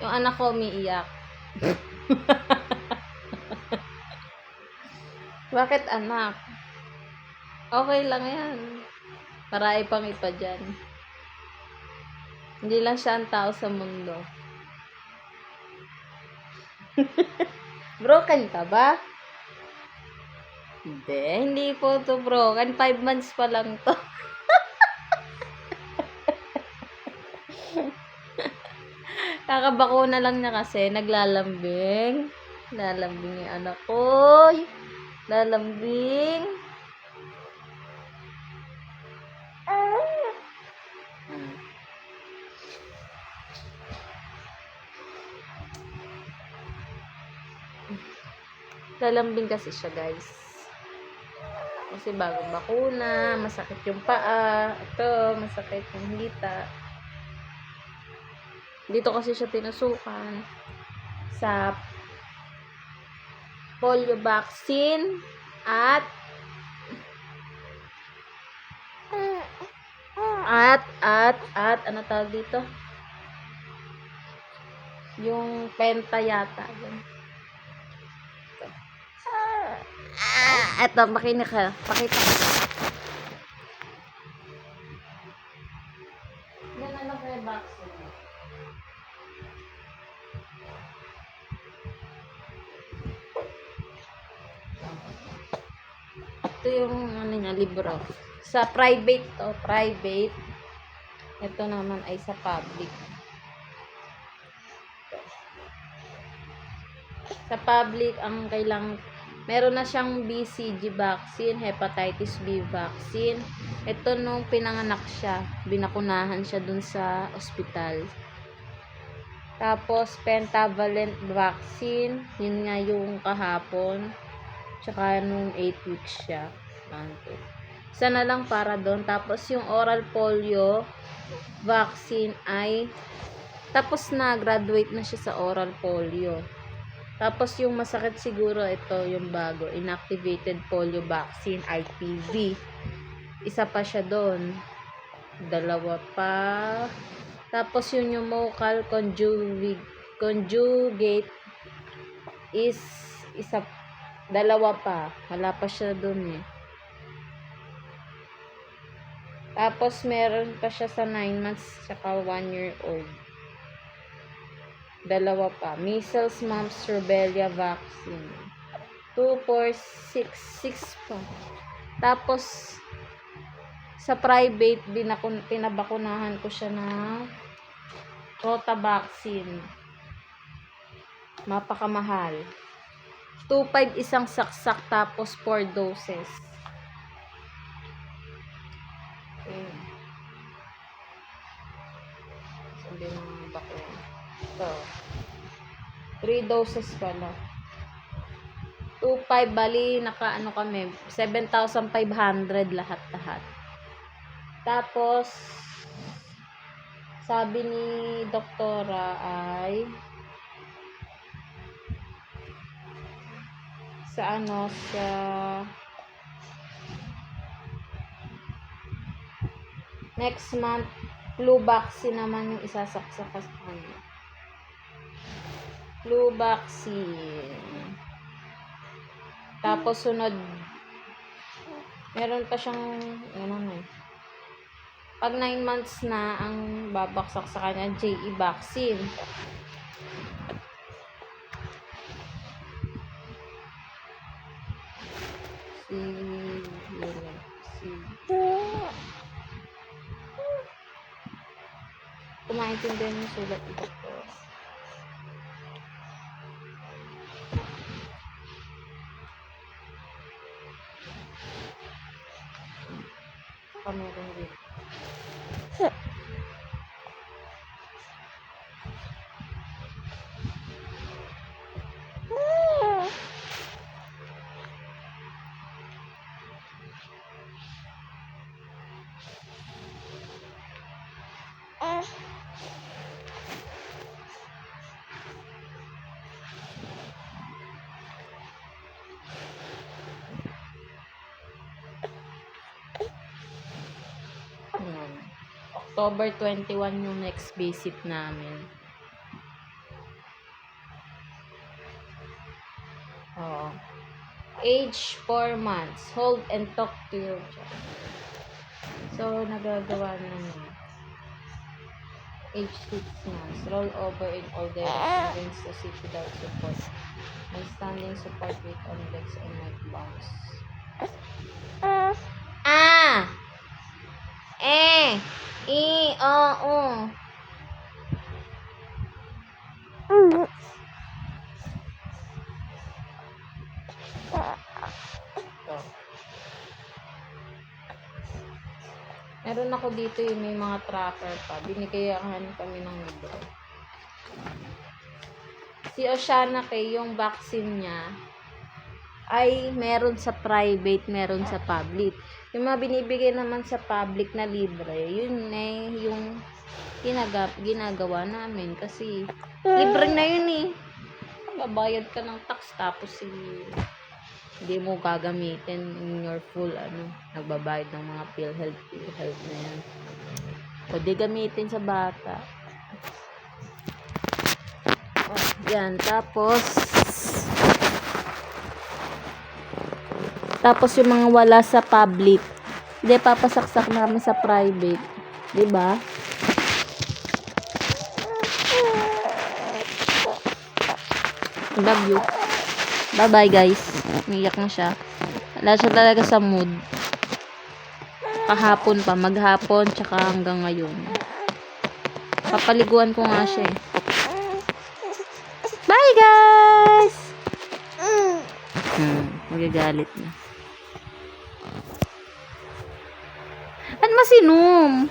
Yung anak ko umiiyak. Bakit anak? Okay lang yan. Marami pang iba dyan. Hindi lang siya ang tao sa mundo. Broken ka ba? Hindi po to broken. 5 months pa lang to. Kakabakuna lang niya kasi. Naglalambing. Lalambing yung anak ko. Lalambing. Lalambing kasi siya, guys. Kasi bagong bakuna, masakit yung paa. Ito, masakit yung hita. Dito kasi siya tinusukan sa polio vaccine at ano tawag dito? Yung penta yata. Eto, pakita ka. Pakita ka. Yan ano kaya vaccine? Ito yung ano niya, libro. Sa private to, private. Ito naman ay sa public. Sa public, ang kailang meron na siyang BCG vaccine, hepatitis B vaccine. Ito nung pinanganak siya, binakunahan siya dun sa ospital. Tapos, pentavalent vaccine, yun nga yung kahapon. Tsaka nung 8 weeks siya. Isa na lang para doon. Tapos, yung oral polio vaccine ay tapos na, graduate na siya sa oral polio. Tapos yung masakit siguro ito yung bago, inactivated polio vaccine, IPV. Isa pa siya doon. Dalawa pa. Tapos yung pneumococcal conjugate is dalawa pa. Wala pa siya doon eh. Tapos meron pa siya sa 9 months saka 1 year old. Dalawa pa. Measles, mumps, rubella vaccine. 2, 4, 6 pa. Tapos, sa private, pinabakunahan ko siya ng Rota vaccine. Mapakamahal. 2.5 isang saksak, tapos 4 doses. Okay. Sabi ng bakuna. Ito. 3 doses pala. 2.5 bali nakaano kami 7,500 lahat-lahat. Tapos sabi ni doktora ay sa next month flu vaccine naman yung isasaksak sa kanya. Flu vaccine. Tapos sunod, meron pa siyang, pag 9 months na ang babaksak sa kanya, JE vaccine. Kumaintindihan yung sulat ito po. Meron dito. October 21 yung next visit namin. Oo. Age 4 months. Hold and talk to your child. So, nagagawa na niya. Age 6 months. Roll over in all directions against the seat without support. My standing support weight on legs and might bounce. Ah! Eh! I! O! Ito. Meron ako dito yung may mga tracker pa. Binigayahan kami ng libro. Si Oceana Kay, yung vaccine niya, ay meron sa private, meron sa public. Yung mga binibigay naman sa public na libre, yun eh, yung ginagawa namin. Kasi, libre na yun eh. Babayad ka ng tax, tapos hindi mo gagamitin in your full, nagbabayad ng mga PhilHealth na yan. O, di gamitin sa bata. O, yan. Tapos yung mga wala sa public, hindi, papasaksak namin sa private. Diba? Love you. Bye-bye, guys. Umiyak na siya. Wala siya talaga sa mood. Kahapon pa, maghapon, tsaka hanggang ngayon. Papaliguan ko nga siya eh. Bye, guys! Magagalit na. At masinom.